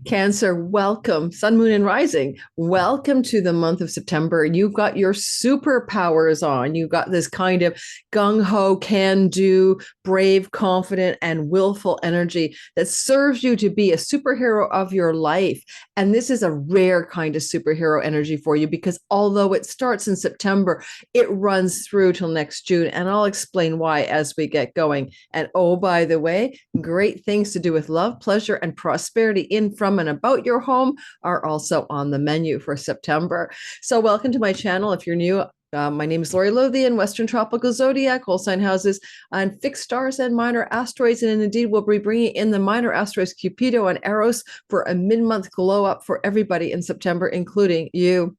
Cancer, welcome. Sun, moon, and rising. Welcome to the month of September. You've got your superpowers on. You've got this kind of gung ho, can do, brave, confident, and willful energy that serves you to be a superhero of your life. And this is a rare kind of superhero energy for you because although it starts in September, it runs through till next June. And I'll explain why as we get going. And oh, by the way, great things to do with love, pleasure, and prosperity in, from, and about your home are also on the menu for September. So welcome to my channel. If you're new, my name is Lori Lothian, Western Tropical Zodiac, whole sign houses, and fixed stars and minor asteroids. And indeed, we'll be bringing in the minor asteroids Cupido and Eros for a mid-month glow up for everybody in September, including you.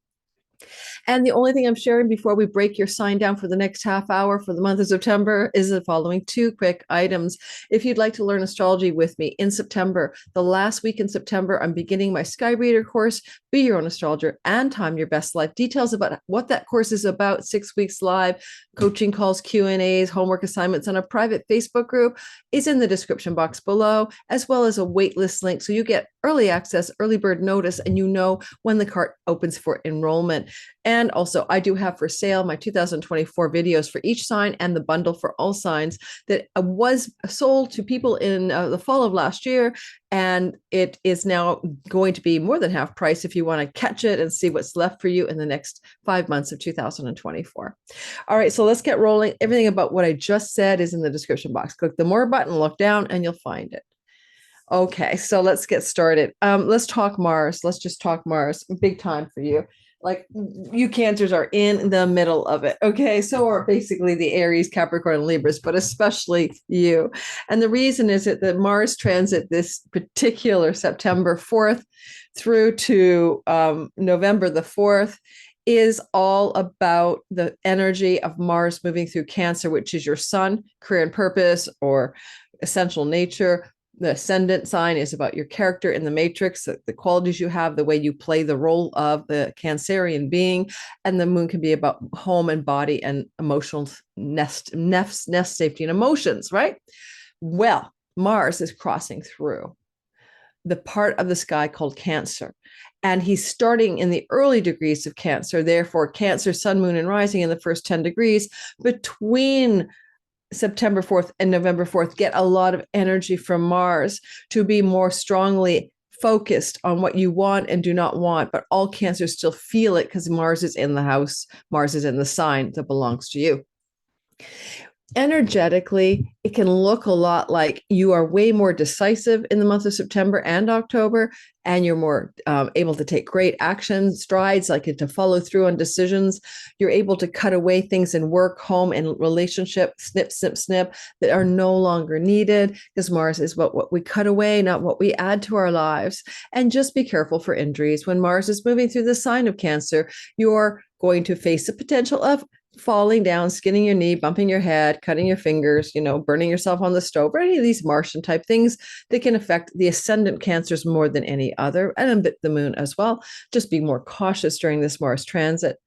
And the only thing I'm sharing before we break your sign down for the next half hour for the month of September is the following two quick items. If you'd like to learn astrology with me in September, the last week in September, I'm beginning my Sky Reader course, Be Your Own Astrologer and Time Your Best Life. Details about what that course is about, 6 weeks live, coaching calls, Q&As, homework assignments, and a private Facebook group is in the description box below, as well as a waitlist link. So you get early access, early bird notice, and you know when the cart opens for enrollment. And also, I do have for sale my 2024 videos for each sign and the bundle for all signs that was sold to people in the fall of last year. And it is now going to be more than half price if you want to catch it and see what's left for you in the next 5 months of 2024. All right, so let's get rolling. Everything about what I just said is in the description box. Click the more button, look down, and you'll find it. Okay, so let's get started. Let's talk Mars. Let's just talk Mars. Big time for you. Like, you Cancers are in the middle of it. Okay, so are basically the Aries, Capricorn, and Libras, but especially you. And the reason is that the Mars transit this particular September 4th through to November the 4th is all about the energy of Mars moving through Cancer, which is your sun, career and purpose, or essential nature. The ascendant sign is about your character in the matrix, the qualities you have, the way you play the role of the Cancerian being. And the moon can be about home and body and emotional nest safety and emotions, right? Well, Mars is crossing through the part of the sky called Cancer. And he's starting in the early degrees of Cancer. Therefore, Cancer, sun, moon, and rising in the first 10 degrees between September 4th and November 4th get a lot of energy from Mars to be more strongly focused on what you want and do not want. But all Cancers still feel it because Mars is in the house, Mars is in the sign that belongs to you. Energetically, it can look a lot like you are way more decisive in the month of September and October, and you're more able to take great action strides, like to follow through on decisions. You're able to cut away things in work, home, and relationship, snip, snip, snip, that are no longer needed, because Mars is what we cut away, not what we add to our lives. And just be careful for injuries. When Mars is moving through the sign of Cancer, you're going to face the potential of falling down, skinning your knee, bumping your head, cutting your fingers, burning yourself on the stove, or any of these Martian type things that can affect the ascendant Cancers more than any other, and a bit the moon as well. Just be more cautious during this Mars transit.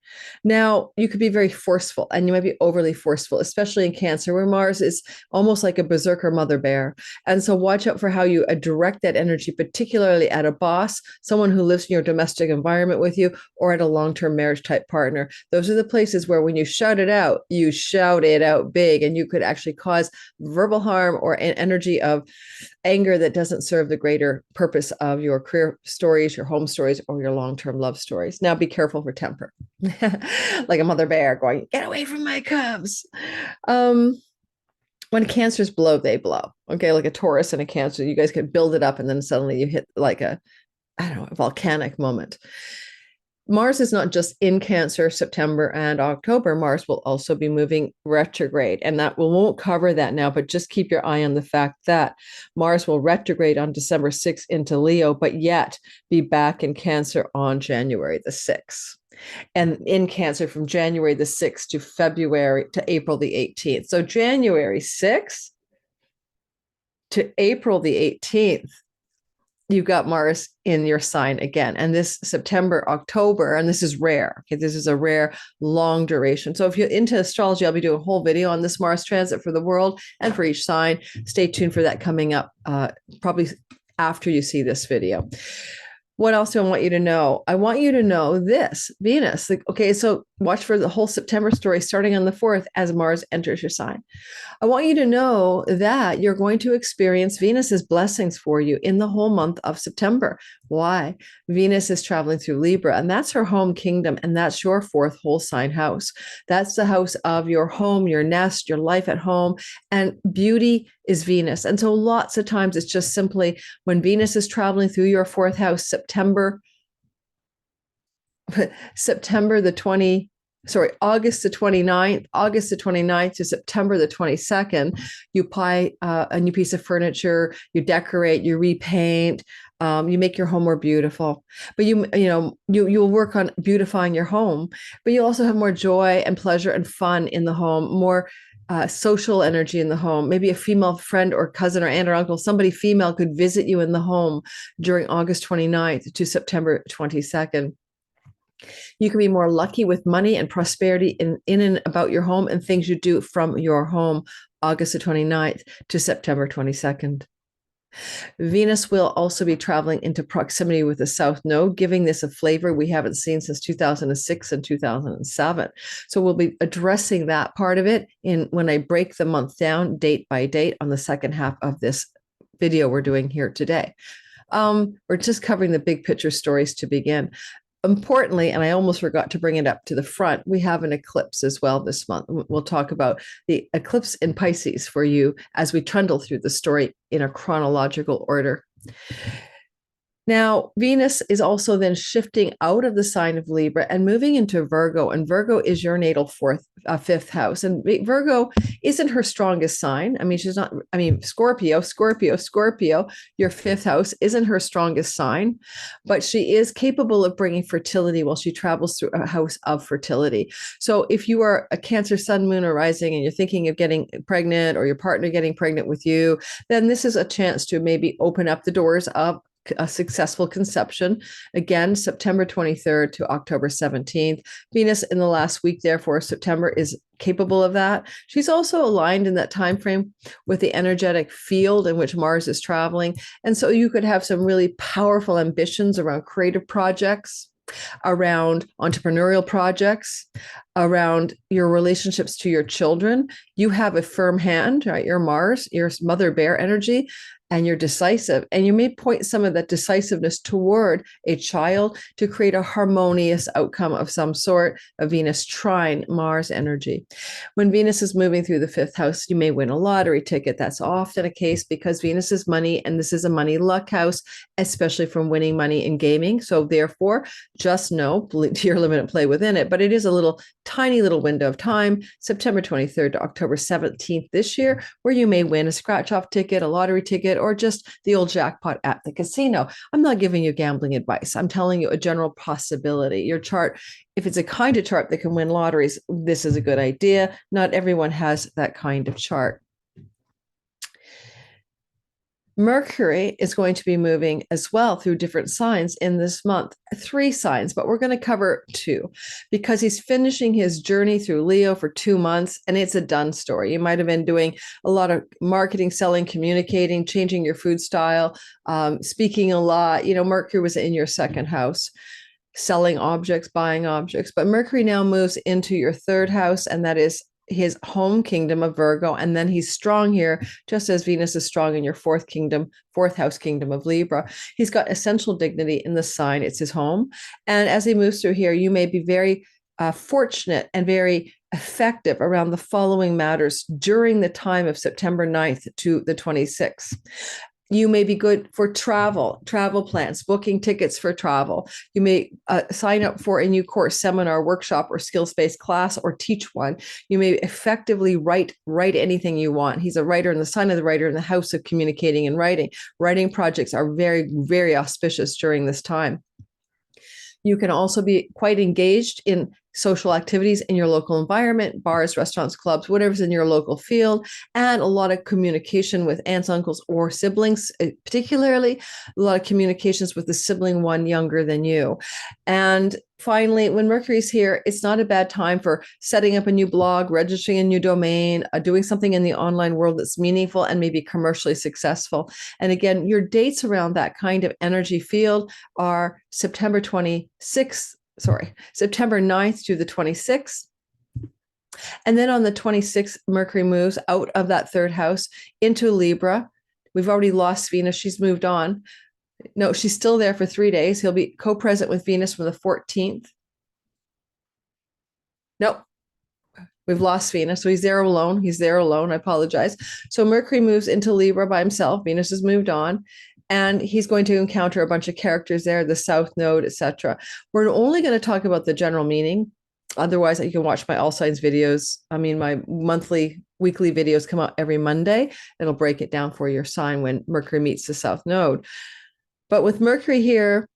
Now, you could be very forceful, and you might be overly forceful, especially in Cancer, where Mars is almost like a berserker mother bear. And so watch out for how you direct that energy, particularly at a boss, someone who lives in your domestic environment with you, or at a long-term marriage type partner. Those are the places where when you shout it out, you shout it out big, and you could actually cause verbal harm or an energy of anger that doesn't serve the greater purpose of your career stories, your home stories, or your long-term love stories. Now, be careful for temper. Like a mother bear going, get away from my cubs. When Cancers blow, they blow. Okay, like a Taurus and a Cancer, you guys can build it up, and then suddenly you hit like a volcanic moment. Mars is not just in Cancer September and October. Mars will also be moving retrograde, and we won't cover that now, but just keep your eye on the fact that Mars will retrograde on December 6th into Leo, but yet be back in Cancer on January the 6th. And in Cancer from January the 6th to April the 18th. So January 6th to April the 18th, you've got Mars in your sign again. And this September, October, and this is rare. Okay, this is a rare long duration. So if you're into astrology, I'll be doing a whole video on this Mars transit for the world and for each sign. Stay tuned for that coming up probably after you see this video. What else do I want you to know? I want you to know this, Venus. Okay, so watch for the whole September story starting on the 4th as Mars enters your sign. I want you to know that you're going to experience Venus's blessings for you in the whole month of September. Why? Venus is traveling through Libra, and that's her home kingdom, and that's your 4th whole sign house. That's the house of your home, your nest, your life at home, and beauty is Venus. And so lots of times it's just simply when Venus is traveling through your 4th house, August the 29th to September the 22nd, you buy a new piece of furniture, you decorate, you repaint, you make your home more beautiful. But you'll work on beautifying your home, but you also have more joy and pleasure and fun in the home, more social energy in the home. Maybe a female friend or cousin or aunt or uncle, somebody female could visit you in the home during August 29th to September 22nd. You can be more lucky with money and prosperity in and about your home and things you do from your home, August the 29th to September 22nd. Venus will also be traveling into proximity with the South Node, giving this a flavor we haven't seen since 2006 and 2007. So we'll be addressing that part of it when I break the month down date by date on the second half of this video we're doing here today. We're just covering the big picture stories to begin. Importantly, and I almost forgot to bring it up to the front, we have an eclipse as well this month. We'll talk about the eclipse in Pisces for you as we trundle through the story in a chronological order. Now, Venus is also then shifting out of the sign of Libra and moving into Virgo, and Virgo is your natal 5th house. And Virgo isn't her strongest sign. Scorpio, your 5th house isn't her strongest sign, but she is capable of bringing fertility while she travels through a house of fertility. So if you are a Cancer, Sun, Moon, or Rising, and you're thinking of getting pregnant or your partner getting pregnant with you, then this is a chance to maybe open up the doors of a successful conception. Again, September 23rd to October 17th. Venus in the last week, therefore, September is capable of that. She's also aligned in that time frame with the energetic field in which Mars is traveling. And so you could have some really powerful ambitions around creative projects, around entrepreneurial projects, around your relationships to your children. You have a firm hand, right? Your Mars, your mother bear energy, and you're decisive. And you may point some of that decisiveness toward a child to create a harmonious outcome of some sort, a Venus trine Mars energy. When Venus is moving through the 5th house, you may win a lottery ticket. That's often a case because Venus is money, and this is a money luck house, especially from winning money in gaming. So therefore, just know to your limit and play within it. But it is a tiny little window of time, September 23rd to October 17th this year, where you may win a scratch-off ticket, a lottery ticket, or just the old jackpot at the casino. I'm not giving you gambling advice. I'm telling you a general possibility. Your chart, if it's a kind of chart that can win lotteries, this is a good idea. Not everyone has that kind of chart. Mercury is going to be moving as well through different signs in this month, 3 signs, but we're going to cover 2 because he's finishing his journey through Leo for 2 months, and it's a done story. You might have been doing a lot of marketing, selling, communicating, changing your food style, speaking a lot. Mercury was in your 2nd house, selling objects, buying objects, but Mercury now moves into your 3rd house, and that is his home kingdom of Virgo, and then he's strong here, just as Venus is strong in your 4th house kingdom of Libra. He's got essential dignity in the sign. It's his home. And as he moves through here, you may be very fortunate and very effective around the following matters during the time of September 9th to the 26th. You may be good for travel plans, booking tickets for travel. You may sign up for a new course, seminar, workshop, or skills-based class, or teach one. You may effectively write anything you want. He's a writer in the sign of the writer in the house of communicating and writing. Writing projects are very, very auspicious during this time. You can also be quite engaged in social activities in your local environment, bars, restaurants, clubs, whatever's in your local field, and a lot of communication with aunts, uncles, or siblings, particularly a lot of communications with the sibling one younger than you. And finally, when Mercury's here, it's not a bad time for setting up a new blog, registering a new domain, doing something in the online world that's meaningful and maybe commercially successful. And again, your dates around that kind of energy field are September 9th through the 26th. And then on the 26th, Mercury moves out of that third house into Libra. We've already lost Venus. She's moved on. No, she's still there for 3 days. He'll be co-present with Venus from the 14th. Nope. We've lost Venus. So he's there alone. I apologize. So Mercury moves into Libra by himself. Venus has moved on. And he's going to encounter a bunch of characters there, the South Node, etc. We're only going to talk about the general meaning. Otherwise, you can watch my all signs videos. I mean, my weekly videos come out every Monday. It'll break it down for your sign when Mercury meets the South Node. But with Mercury here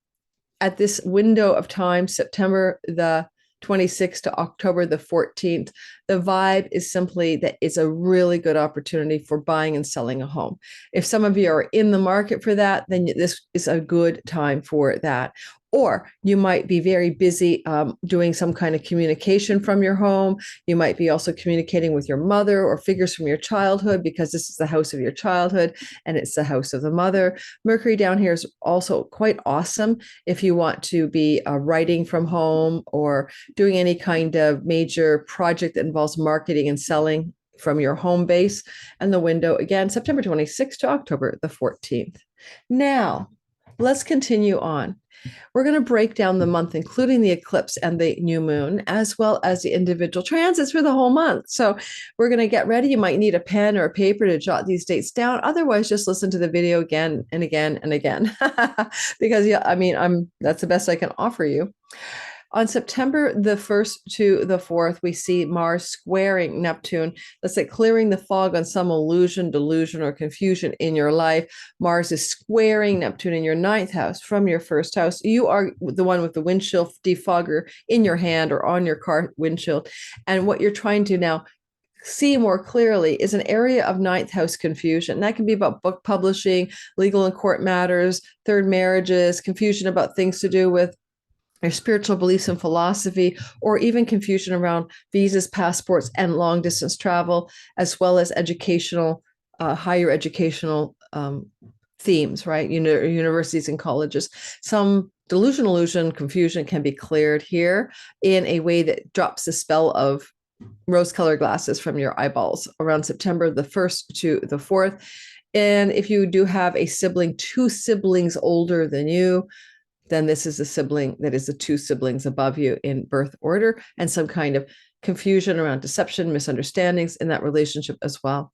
at this window of time, September the 26th to October the 14th, the vibe is simply that it's a really good opportunity for buying and selling a home. If some of you are in the market for that, then this is a good time for that. Or you might be very busy doing some kind of communication from your home. You might be also communicating with your mother or figures from your childhood, because this is the house of your childhood and it's the house of the mother. Mercury down here is also quite awesome if you want to be writing from home or doing any kind of major project that involves marketing and selling from your home base. And the window, again, September 26th to October the 14th. Now, let's continue on. We're going to break down the month, including the eclipse and the new moon, as well as the individual transits for the whole month. So we're going to get ready. You might need a pen or a paper to jot these dates down. Otherwise, just listen to the video again and again and again, because that's the best I can offer you. On September the 1st to the 4th, we see Mars squaring Neptune. That's like clearing the fog on some illusion, delusion, or confusion in your life. Mars is squaring Neptune in your 9th house from your 1st house. You are the one with the windshield defogger in your hand or on your car windshield. And what you're trying to now see more clearly is an area of 9th house confusion. That can be about book publishing, legal and court matters, third marriages, confusion about things to do with your spiritual beliefs and philosophy, or even confusion around visas, passports, and long distance travel, as well as educational, higher educational themes, right? Universities and colleges. Some delusion, illusion, confusion can be cleared here in a way that drops the spell of rose-colored glasses from your eyeballs around September the 1st to the 4th. And if you do have a sibling, 2 siblings older than you, then this is a sibling that is the 2 siblings above you in birth order, and some kind of confusion around deception, misunderstandings in that relationship as well.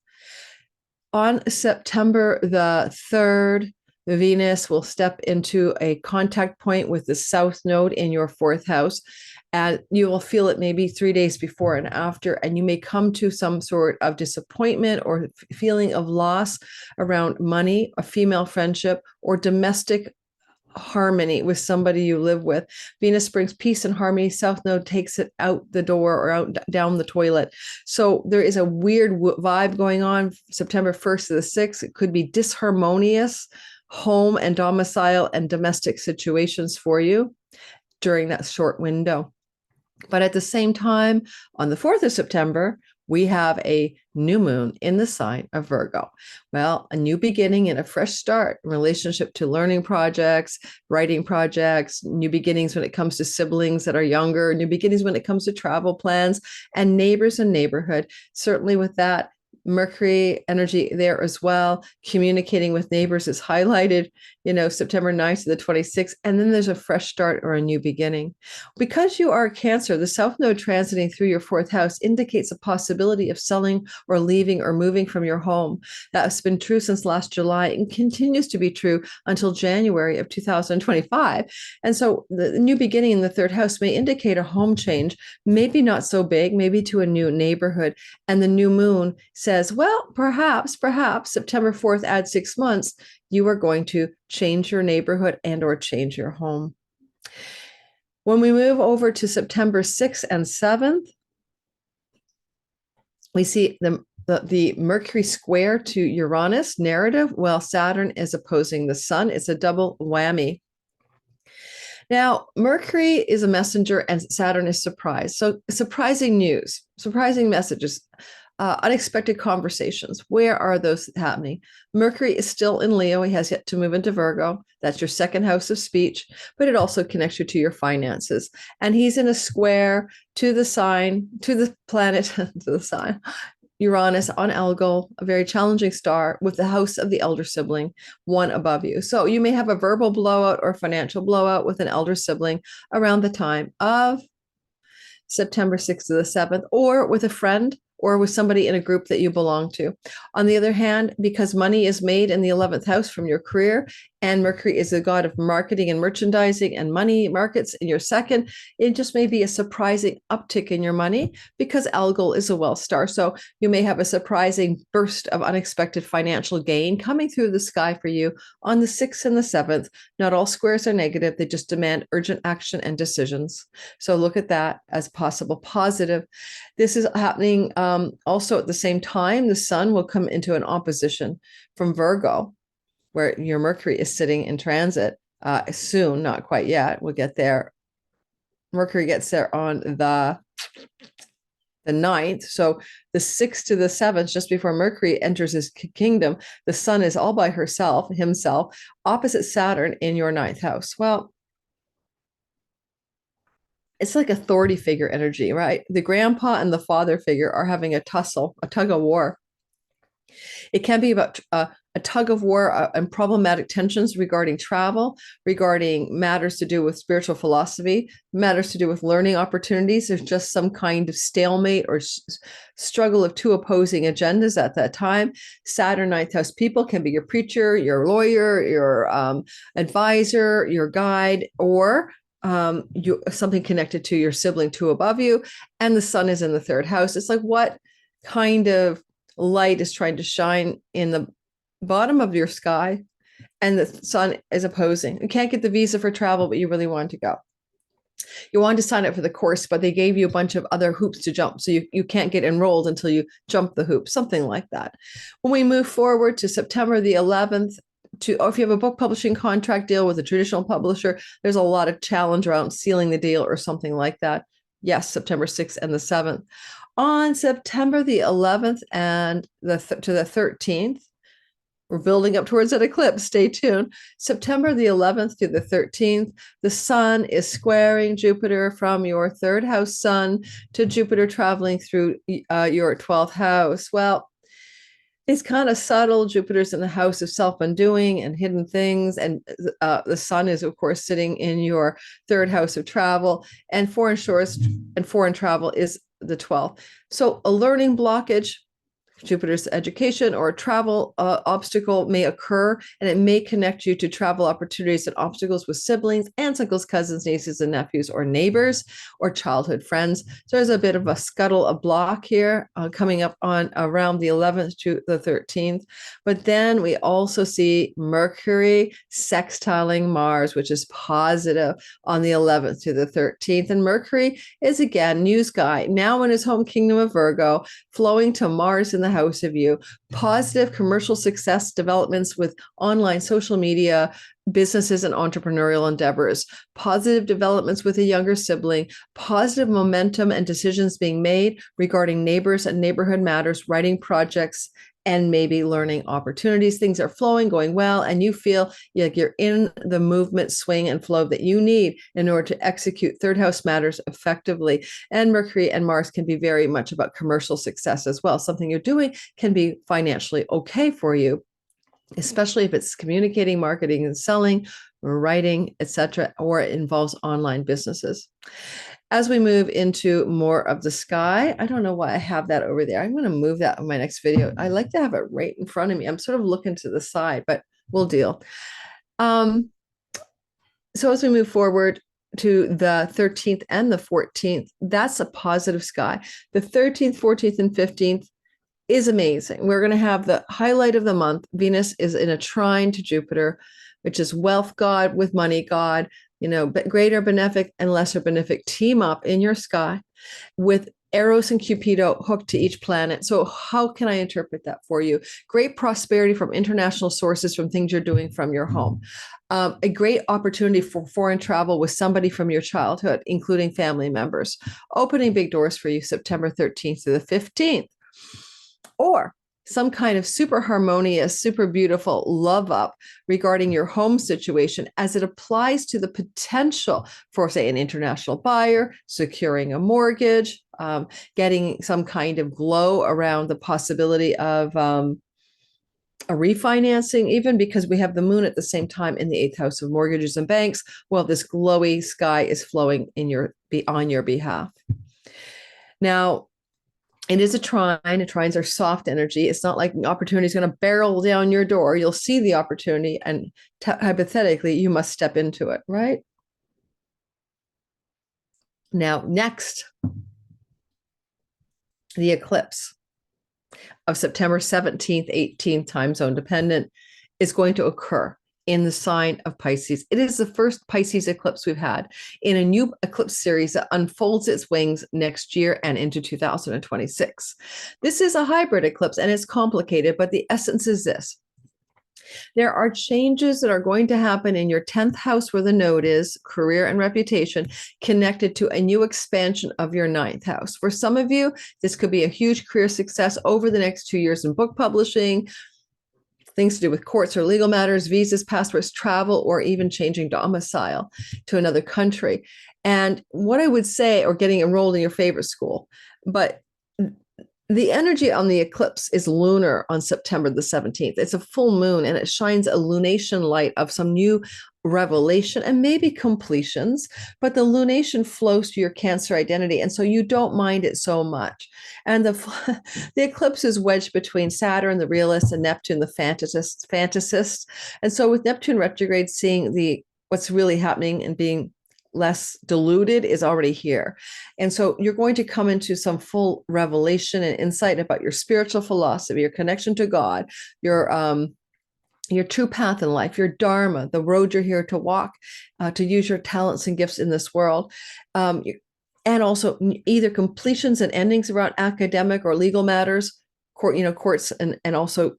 On September the 3rd, the Venus will step into a contact point with the South Node in your 4th house, and you will feel it maybe 3 days before and after, and you may come to some sort of disappointment or feeling of loss around money, a female friendship, or domestic harmony with somebody you live with. Venus brings peace and harmony. South Node takes it out the door or out down the toilet. So there is a weird vibe going on September 1st to the 6th. It could be disharmonious home and domicile and domestic situations for you during that short window. But at the same time, on the 4th of September, we have a new moon in the sign of Virgo. Well, a new beginning and a fresh start in relationship to learning projects, writing projects, new beginnings when it comes to siblings that are younger, new beginnings when it comes to travel plans, and neighbors and neighborhood. Certainly with that, Mercury energy there as well. Communicating with neighbors is highlighted, September 9th to the 26th. And then there's a fresh start or a new beginning. Because you are Cancer, the South Node transiting through your 4th house indicates a possibility of selling or leaving or moving from your home. That has been true since last July and continues to be true until January of 2025. And so the new beginning in the 3rd house may indicate a home change, maybe not so big, maybe to a new neighborhood. And the new moon says, well, perhaps September 4th, add 6 months, you are going to change your neighborhood and or change your home. When we move over to September 6th and 7th, we see the Mercury square to Uranus narrative, while Saturn is opposing the Sun. It's a double whammy. Now, Mercury is a messenger and Saturn is surprise. So, surprising news, surprising messages, unexpected conversations. Where are those happening? Mercury is still in Leo. He has yet to move into Virgo. That's your second house of speech, but it also connects you to your finances. And he's in a square to the sign, to the planet, to the sign, Uranus on Algol, a very challenging star with the house of the elder sibling, one above you. So you may have a verbal blowout or financial blowout with an elder sibling around the time of September 6th to the 7th, or with a friend or with somebody in a group that you belong to. On the other hand, because money is made in the 11th house from your career, and Mercury is the god of marketing and merchandising and money markets in your second, it just may be a surprising uptick in your money because Algol is a well star. So you may have a surprising burst of unexpected financial gain coming through the sky for you on the 6th and the 7th. Not all squares are negative. They just demand urgent action and decisions. So look at that as possible positive. This is happening also at the same time. The sun will come into an opposition from Virgo, where your Mercury is sitting in transit soon, not quite yet. We'll get there. Mercury gets there on the 9th. So the 6th to the 7th, just before Mercury enters his kingdom, the sun is all by himself, opposite Saturn in your 9th house. Well, it's like authority figure energy, right? The grandpa and the father figure are having a tussle, a tug of war. It can be about a tug of war and problematic tensions regarding travel, regarding matters to do with spiritual philosophy, matters to do with learning opportunities. There's just some kind of stalemate or struggle of two opposing agendas at that time. Saturn 9th house people can be your preacher, your lawyer, your advisor, your guide, or something connected to your sibling two above you. And the sun is in the 3rd house. It's like, what kind of light is trying to shine in the bottom of your sky, and the sun is opposing. You can't get the visa for travel, but you really want to go. You want to sign up for the course, but they gave you a bunch of other hoops to jump, so you can't get enrolled until you jump the hoop, something like that. When we move forward to September the 11th, or if you have a book publishing contract deal with a traditional publisher, there's a lot of challenge around sealing the deal or something like that. Yes, September 6th and the 7th. On September the 11th and to the 13th, we're building up towards that eclipse. Stay tuned. September the 11th to the 13th, the sun is squaring Jupiter from your 3rd house sun to Jupiter traveling through your 12th house. Well, it's kind of subtle. Jupiter's in the house of self-undoing and hidden things. And the sun is, of course, sitting in your 3rd house of travel. And foreign shores and foreign travel is the 12th. So a learning blockage, Jupiter's education or travel obstacle may occur, and it may connect you to travel opportunities and obstacles with siblings, aunts, uncles, cousins, nieces, and nephews, or neighbors, or childhood friends. So there's a bit of a scuttle, a block here coming up on around the 11th to the 13th. But then we also see Mercury sextiling Mars, which is positive on the 11th to the 13th. And Mercury is, again, news guy, now in his home kingdom of Virgo, flowing to Mars in the house of you. Positive commercial success developments with online social media, businesses, and entrepreneurial endeavors. Positive developments with a younger sibling. Positive momentum and decisions being made regarding neighbors and neighborhood matters, writing projects, and maybe learning opportunities. Things are flowing, going well, and you feel like you're in the movement, swing, and flow that you need in order to execute 3rd house matters effectively. And Mercury and Mars can be very much about commercial success as well. Something you're doing can be financially okay for you, especially if it's communicating, marketing, and selling, writing, etc., or it involves online businesses. As we move into more of the sky, I don't know why I have that over there. I'm going to move that in my next video. I like to have it right in front of me. I'm sort of looking to the side, but we'll deal. So as we move forward to the 13th and the 14th, that's a positive sky. The 13th, 14th, and 15th is amazing. We're going to have the highlight of the month. Venus is in a trine to Jupiter, which is wealth god with money god. Greater benefic and lesser benefic team up in your sky with Eros and Cupido hooked to each planet. So how can I interpret that for you? Great prosperity from international sources, from things you're doing from your home. A great opportunity for foreign travel with somebody from your childhood, including family members, opening big doors for you September 13th through the 15th. Or some kind of super harmonious, super beautiful love up regarding your home situation as it applies to the potential for, say, an international buyer, securing a mortgage, getting some kind of glow around the possibility of a refinancing, even because we have the moon at the same time in the 8th house of mortgages and banks. Well, this glowy sky is flowing on your behalf. Now, it is a trine. Trines are soft energy. It's not like an opportunity is going to barrel down your door. You'll see the opportunity, and hypothetically, you must step into it, right? Now, next, the eclipse of September 17th, 18th, time zone dependent, is going to occur in the sign of Pisces. It is the first Pisces eclipse we've had in a new eclipse series that unfolds its wings next year and into 2026. This is a hybrid eclipse and it's complicated, but the essence is this. There are changes that are going to happen in your 10th house where the node is, career and reputation, connected to a new expansion of your 9th house. For some of you, this could be a huge career success over the next 2 years in book publishing, things to do with courts or legal matters, visas, passports, travel, or even changing domicile to another country. And what I would say, or getting enrolled in your favorite school, but the energy on the eclipse is lunar on September the 17th. It's a full moon and it shines a lunation light of some new revelation and maybe completions, but the lunation flows to your Cancer identity. And so you don't mind it so much. And the eclipse is wedged between Saturn, the realist, and Neptune, the fantasist. And so with Neptune retrograde, seeing what's really happening and being less diluted is already here. And so you're going to come into some full revelation and insight about your spiritual philosophy, your connection to God, your true path in life, your dharma, the road you're here to walk, to use your talents and gifts in this world. And also either completions and endings around academic or legal matters, courts and also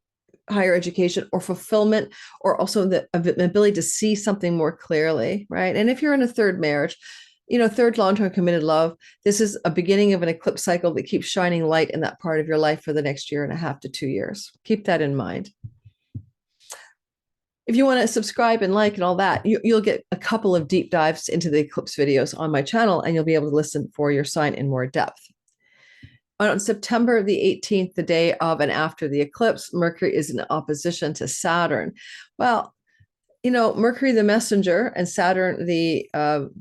higher education, or fulfillment, or also the ability to see something more clearly, right? And if you're in a third marriage, third long-term committed love, this is a beginning of an eclipse cycle that keeps shining light in that part of your life for the next 1.5 to 2 years. Keep that in mind. If you want to subscribe and like and all that, you'll get a couple of deep dives into the eclipse videos on my channel, and you'll be able to listen for your sign in more depth. On September the 18th, the day of and after the eclipse, Mercury is in opposition to Saturn. Well, Mercury the messenger and Saturn the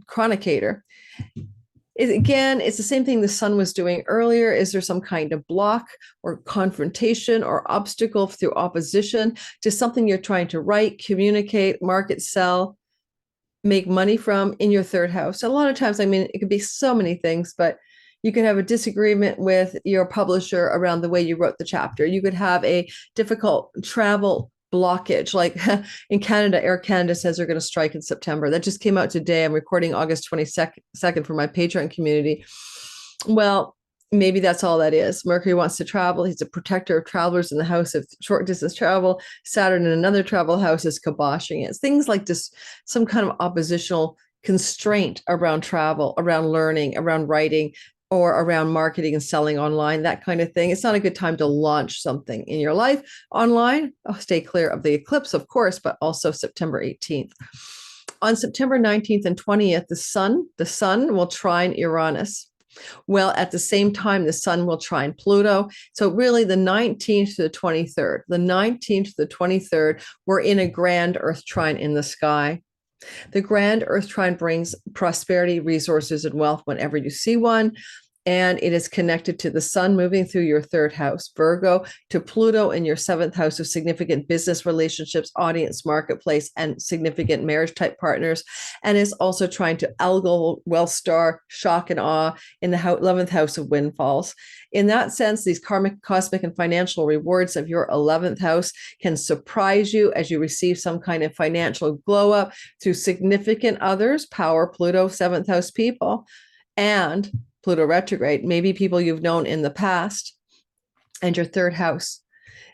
chronicator. It's the same thing the sun was doing earlier. Is there some kind of block or confrontation or obstacle through opposition to something you're trying to write, communicate, market, sell, make money from in your third house? A lot of times, it could be so many things, but you could have a disagreement with your publisher around the way you wrote the chapter. You could have a difficult travel blockage. Like in Canada, Air Canada says they're going to strike in September. That just came out today. I'm recording August 22nd for my Patreon community. Well, maybe that's all that is. Mercury wants to travel. He's a protector of travelers in the house of short distance travel. Saturn in another travel house is kiboshing it. It's things like this, some kind of oppositional constraint around travel, around learning, around writing, or around marketing and selling online, that kind of thing. It's not a good time to launch something in your life online. Stay clear of the eclipse, of course, but also September 18th. On September 19th and 20th, the sun will trine Uranus. Well, at the same time, the sun will trine Pluto. So really the 19th to the 23rd, we're in a grand Earth trine in the sky. The grand Earth trine brings prosperity, resources, and wealth whenever you see one. And it is connected to the sun moving through your third house, Virgo, to Pluto in your 7th house of significant business relationships, audience, marketplace, and significant marriage type partners. And is also trying to Algol, wealth star, shock and awe in the 11th house of windfalls. In that sense, these karmic, cosmic, and financial rewards of your 11th house can surprise you as you receive some kind of financial glow up through significant others, power, Pluto, 7th house people, and Pluto retrograde, maybe people you've known in the past, and your third house.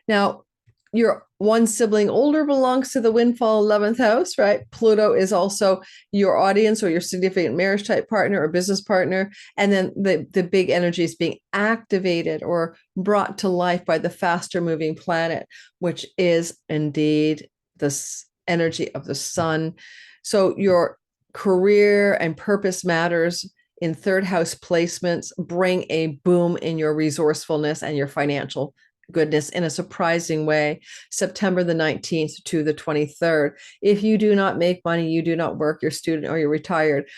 Now, your one sibling older belongs to the windfall 11th house, right? Pluto is also your audience or your significant marriage type partner or business partner. And then the big energy is being activated or brought to life by the faster moving planet, which is indeed this energy of the sun. So your career and purpose matters in third house placements bring a boom in your resourcefulness and your financial goodness in a surprising way. September the 19th to the 23rd. If you do not make money, you do not work, you're a student or you're retired.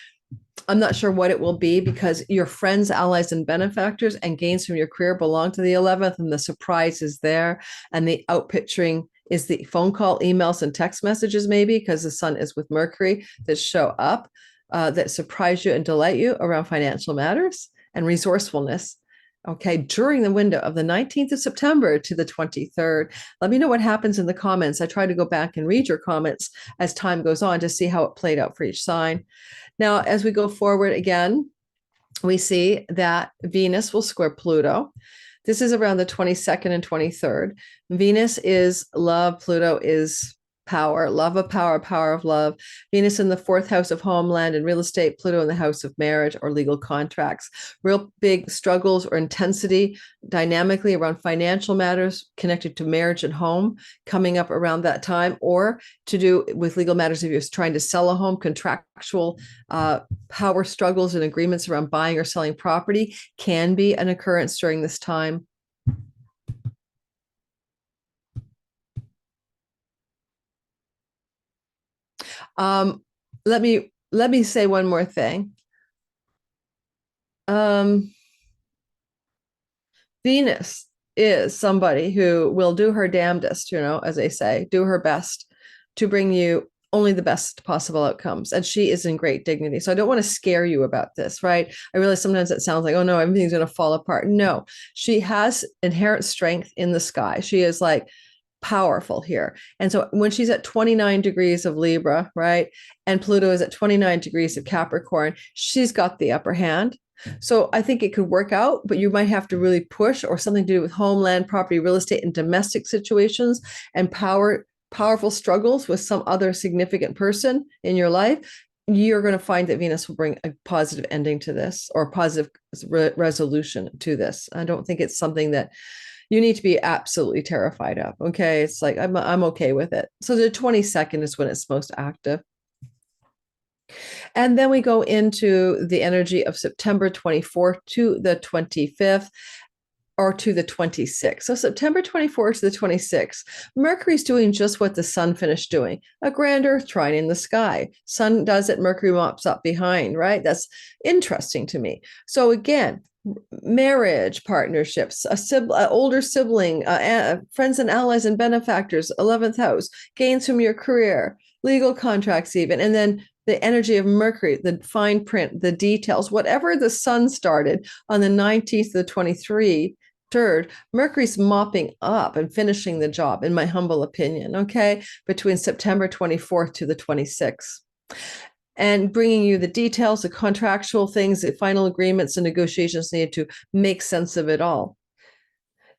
I'm not sure what it will be because your friends, allies, and benefactors and gains from your career belong to the 11th, and the surprise is there. And the outpicturing is the phone call, emails, and text messages, maybe because the sun is with Mercury, that show up, that surprise you and delight you around financial matters and resourcefulness. Okay, during the window of the 19th of September to the 23rd. Let me know what happens in the comments. I try to go back and read your comments as time goes on to see how it played out for each sign. Now, as we go forward again, we see that Venus will square Pluto. This is around the 22nd and 23rd. Venus is love. Pluto is power, love of power, power of love. Venus in the fourth house of homeland and real estate, Pluto in the house of marriage or legal contracts. Real big struggles or intensity dynamically around financial matters connected to marriage and home coming up around that time, or to do with legal matters if you're trying to sell a home, contractual power struggles and agreements around buying or selling property can be an occurrence during this time. Let me say one more thing. Venus is somebody who will do her damnedest, as they say, do her best to bring you only the best possible outcomes. And she is in great dignity. So I don't want to scare you about this, right? I realize sometimes it sounds like, oh no, everything's going to fall apart. No, she has inherent strength in the sky. She is like powerful here. And so when she's at 29 degrees of Libra, right? And Pluto is at 29 degrees of Capricorn, she's got the upper hand. So I think it could work out, but you might have to really push or something to do with homeland, property, real estate, and domestic situations and powerful struggles with some other significant person in your life. You're going to find that Venus will bring a positive ending to this or a positive resolution to this. I don't think it's something that you need to be absolutely terrified of. Okay. It's like, I'm okay with it. So the 22nd is when it's most active. And then we go into the energy of September 24th to the 25th or to the 26th. So September 24th to the 26th, Mercury's doing just what the sun finished doing, a grand earth trine in the sky. Sun does it, Mercury mops up behind, right? That's interesting to me. So again, marriage partnerships, older sibling, friends and allies and benefactors, 11th house, gains from your career, legal contracts even, and then the energy of Mercury, the fine print, the details, whatever the sun started on the 19th to the 23rd, Mercury's mopping up and finishing the job, in my humble opinion, okay, between September 24th to the 26th. And bringing you the details, the contractual things, the final agreements and negotiations needed to make sense of it all.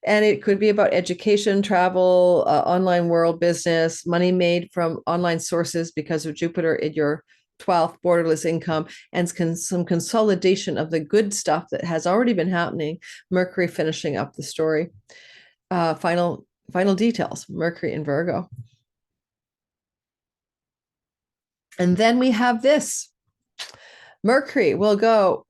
And it could be about education, travel, online world business, money made from online sources because of Jupiter in your 12th, borderless income, and some consolidation of the good stuff that has already been happening. Mercury finishing up the story. Final details, Mercury in Virgo. And then we have this. Mercury will go,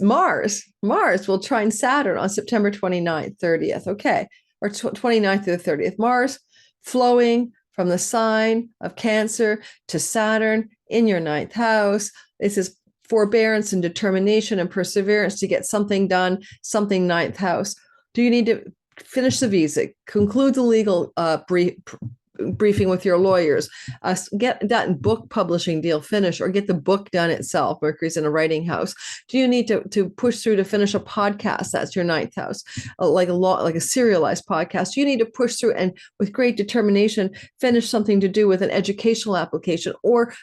Mars will trine Saturn on September 29th, 30th, okay, or 29th to the 30th. Mars flowing from the sign of Cancer to Saturn in your 9th house. This is forbearance and determination and perseverance to get something done, something 9th house. Do you need to finish the visa, conclude the legal briefing with your lawyers, get that book publishing deal finished or get the book done itself? Mercury's in a writing house. Do you need to push through to finish a podcast? That's your 9th house, like a serialized podcast. You need to push through and with great determination finish something to do with an educational application or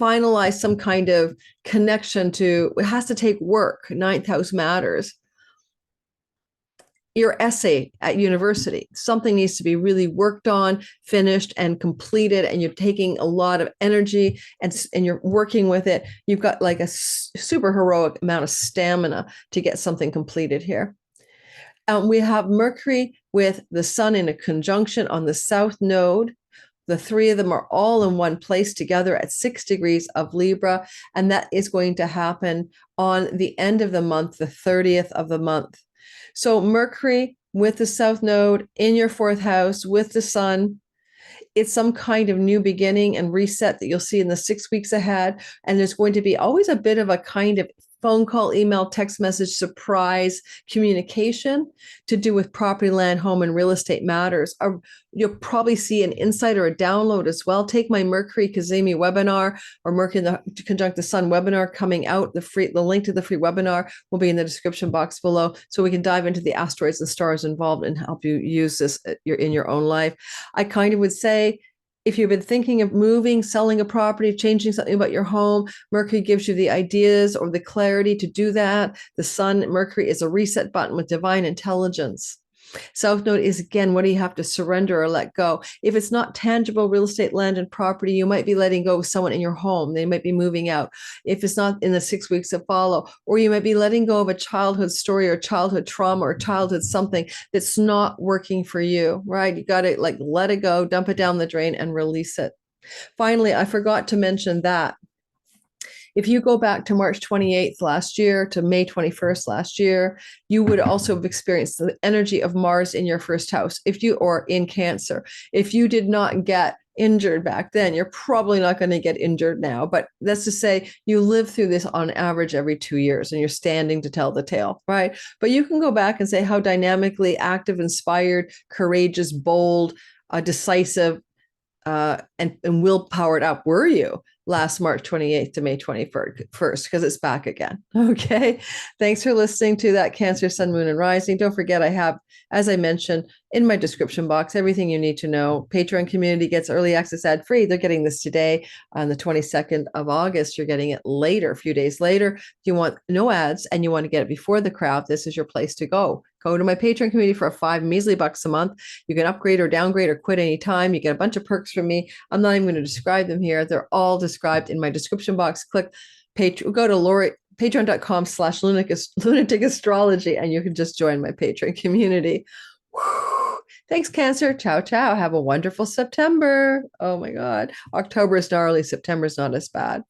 finalize some kind of connection to, it has to take work. Ninth house matters. Your essay at university, something needs to be really worked on, finished, and completed, and you're taking a lot of energy and you're working with it. You've got like a super heroic amount of stamina to get something completed here. We have Mercury with the sun in a conjunction on the south node. The three of them are all in one place together at 6 degrees of Libra, and that is going to happen on the end of the month, the 30th of the month. So Mercury with the south node in your fourth house with the sun, it's some kind of new beginning and reset that you'll see in the 6 weeks ahead. And there's going to be always a bit of a kind of phone call, email, text message, surprise communication to do with property, land, home, and real estate matters. You'll probably see an insight or a download as well. Take my Mercury Cazimi webinar or Mercury conjunct the Sun webinar coming out. The link to the free webinar will be in the description box below, so we can dive into the asteroids and stars involved and help you use this in your own life. I kind of would say, if you've been thinking of moving, selling a property, changing something about your home, Mercury gives you the ideas or the clarity to do that. The Sun, Mercury, is a reset button with divine intelligence. South node is, again, what do you have to surrender or let go? If it's not tangible real estate, land, and property, you might be letting go of someone in your home. They might be moving out. If it's not in the 6 weeks that follow, or you might be letting go of a childhood story or childhood trauma or childhood something that's not working for you, right? You got to like let it go, dump it down the drain, and release it. Finally, I forgot to mention that if you go back to March 28th last year to May 21st last year, you would also have experienced the energy of Mars in your first house, or in Cancer. If you did not get injured back then, you're probably not going to get injured now. But let's just say you live through this on average every 2 years and you're standing to tell the tale, right? But you can go back and say how dynamically active, inspired, courageous, bold, decisive, and will-powered up were you last March 28th to May 21st, because it's back again. Okay. Thanks for listening to that Cancer, Sun, Moon, and Rising. Don't forget, I have, as I mentioned, in my description box, everything you need to know. Patreon community gets early access ad-free. They're getting this today on the 22nd of August. You're getting it later, a few days later. If you want no ads and you want to get it before the crowd, this is your place to go. Go to my Patreon community for $5 measly a month. You can upgrade or downgrade or quit anytime. You get a bunch of perks from me. I'm not even going to describe them here. They're all described in my description box. Go to patreon.com/lunatic astrology and you can just join my Patreon community. Whew. Thanks, Cancer. Ciao, ciao. Have a wonderful September. Oh my God. October is gnarly. September is not as bad.